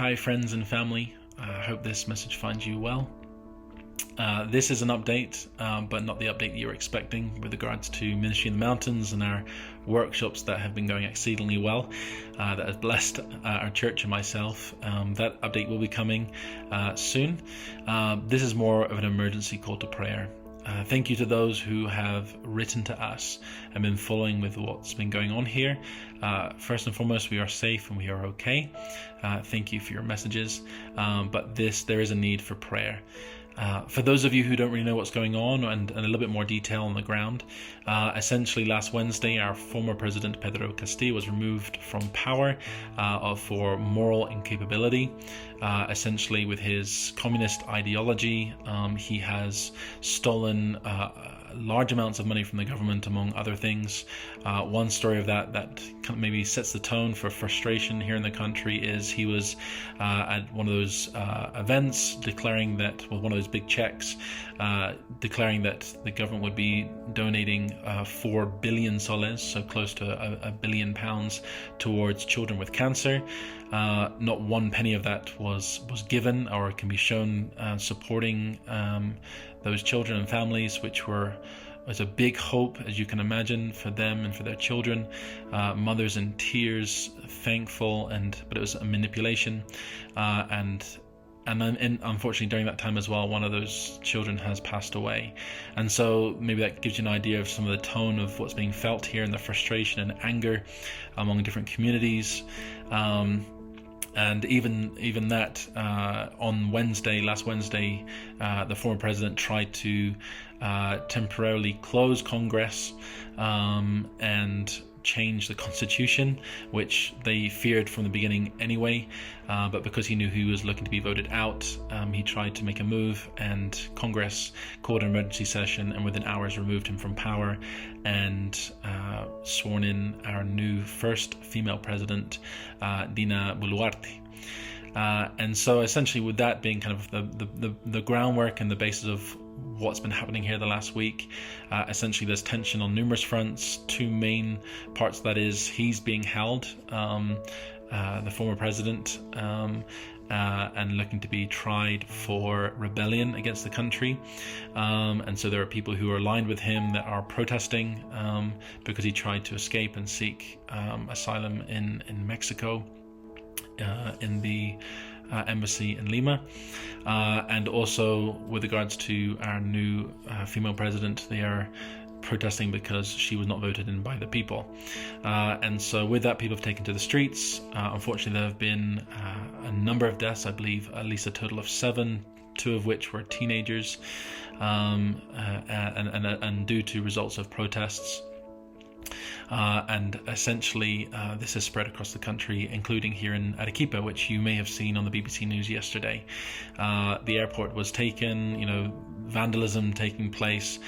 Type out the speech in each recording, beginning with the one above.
Hi friends and family, I hope this message finds you well. This is an update, but not the update you're expecting with regards to Ministry in the Mountains and our workshops that have been going exceedingly well, that has blessed our church and myself. That update will be coming soon. This is more of an emergency call to prayer. Thank you to those who have written to us and been following with what's been going on here. First and foremost, we are safe and we are okay. Thank you for your messages. But there is a need for prayer. For those of you who don't really know what's going on and a little bit more detail on the ground, essentially last Wednesday our former president Pedro Castillo was removed from power for moral incapability. Essentially with his communist ideology, he has stolen large amounts of money from the government, among other things. One story of that kind of maybe sets the tone for frustration here in the country is he was at one of those events declaring that, well, one of those big checks, declaring that the government would be donating 4 billion soles, so close to £1 billion, towards children with cancer. Not one penny of that was given or can be shown supporting those children and families, which was a big hope, as you can imagine, for them and for their children. Mothers in tears, thankful, but it was a manipulation. And unfortunately during that time as well, one of those children has passed away. And so maybe that gives you an idea of some of the tone of what's being felt here and the frustration and anger among different communities. And even that, on last Wednesday, the former president tried to temporarily close Congress and change the constitution, which they feared from the beginning anyway, but because he knew he was looking to be voted out, he tried to make a move, and Congress called an emergency session and within hours removed him from power and sworn in our new first female president, Dina Boluarte. And so essentially with that being kind of the groundwork and the basis of what's been happening here the last week, essentially there's tension on numerous fronts. Two main parts, that is, he's being held, the former president, and looking to be tried for rebellion against the country. And so there are people who are aligned with him that are protesting because he tried to escape and seek asylum in Mexico, in the embassy in Lima. And also with regards to our new female president, they are protesting because she was not voted in by the people. And so with that, people have taken to the streets. Unfortunately, there have been a number of deaths, I believe at least a total of 7, 2 of which were teenagers, and due to results of protests. And essentially this has spread across the country, including here in Arequipa, which you may have seen on the BBC News yesterday. The airport was taken, vandalism taking place,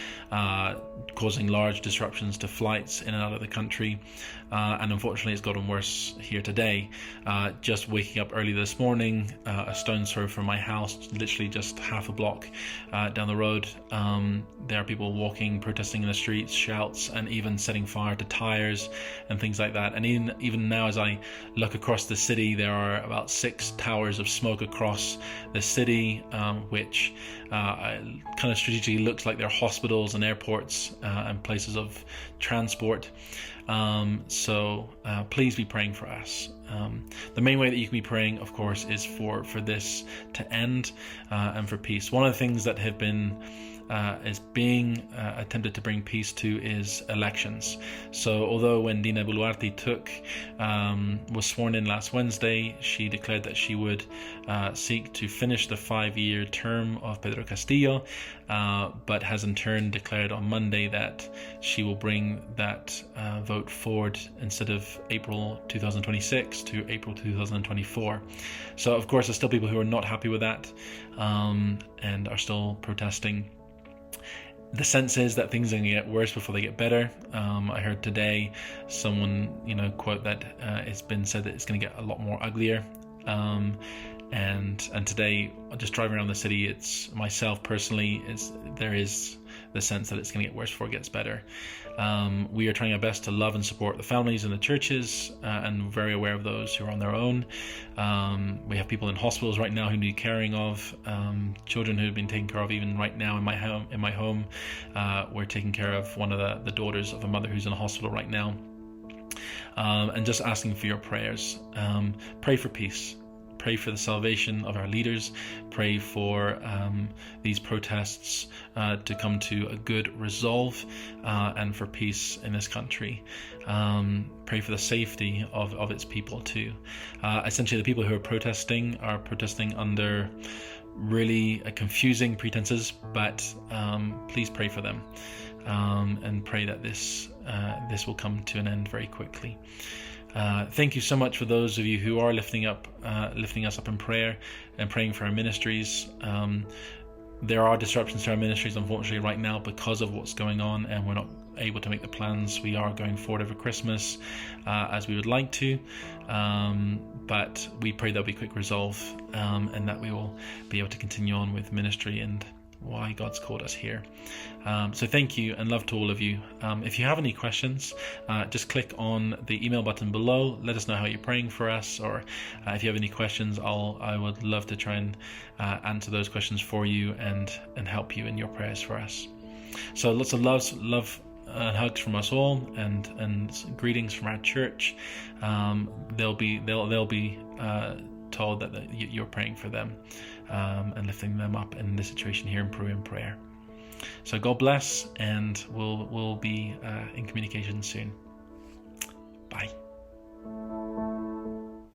causing large disruptions to flights in and out of the country, and unfortunately it's gotten worse here today. Just waking up early this morning, a stone's throw from my house, literally just half a block down the road, there are people walking, protesting in the streets, shouts, and even setting fire to tires and things like that. And even now, as I look across the city, there are about 6 towers of smoke across the city, which kind of strategically looks like they're hospitals and airports and places of transport. So please be praying for us. The main way that you can be praying, of course, is for this to end and for peace. One of the things that have been is being attempted to bring peace to is elections. So although when Dina Boluarte was sworn in last Wednesday, she declared that she would seek to finish the 5-year term of Pedro Castillo, but has in turn declared on Monday that she will bring that vote forward instead of April 2026 to April 2024. So of course there's still people who are not happy with that and are still protesting. The sense is that things are going to get worse before they get better. I heard today someone, quote that it's been said that it's going to get a lot more uglier. And today, just driving around the city, it's myself personally, there is the sense that it's going to get worse before it gets better. We are trying our best to love and support the families in the churches, and very aware of those who are on their own. We have people in hospitals right now who need caring of, children who have been taken care of even right now in my home. We're taking care of one of the daughters of a mother who's in a hospital right now. And just asking for your prayers. Pray for peace. Pray for the salvation of our leaders. Pray for these protests to come to a good resolve, and for peace in this country. Pray for the safety of its people too. Essentially, the people who are protesting under really confusing pretenses, but please pray for them, and pray that this will come to an end very quickly. Thank you so much for those of you who are lifting us up in prayer and praying for our ministries. There are disruptions to our ministries, unfortunately, right now because of what's going on, and we're not able to make the plans we are going forward over Christmas as we would like to. But we pray there'll be quick resolve, and that we will be able to continue on with ministry and why God's called us here. So thank you and love to all of you. If you have any questions, just click on the email button below. Let us know how you're praying for us, or if you have any questions, I would love to try and answer those questions for you and help you in your prayers for us. So lots of love and hugs from us all, and greetings from our church. They'll be told that you're praying for them, and lifting them up in this situation here in Peru in prayer. So God bless, and we'll be in communication soon. Bye.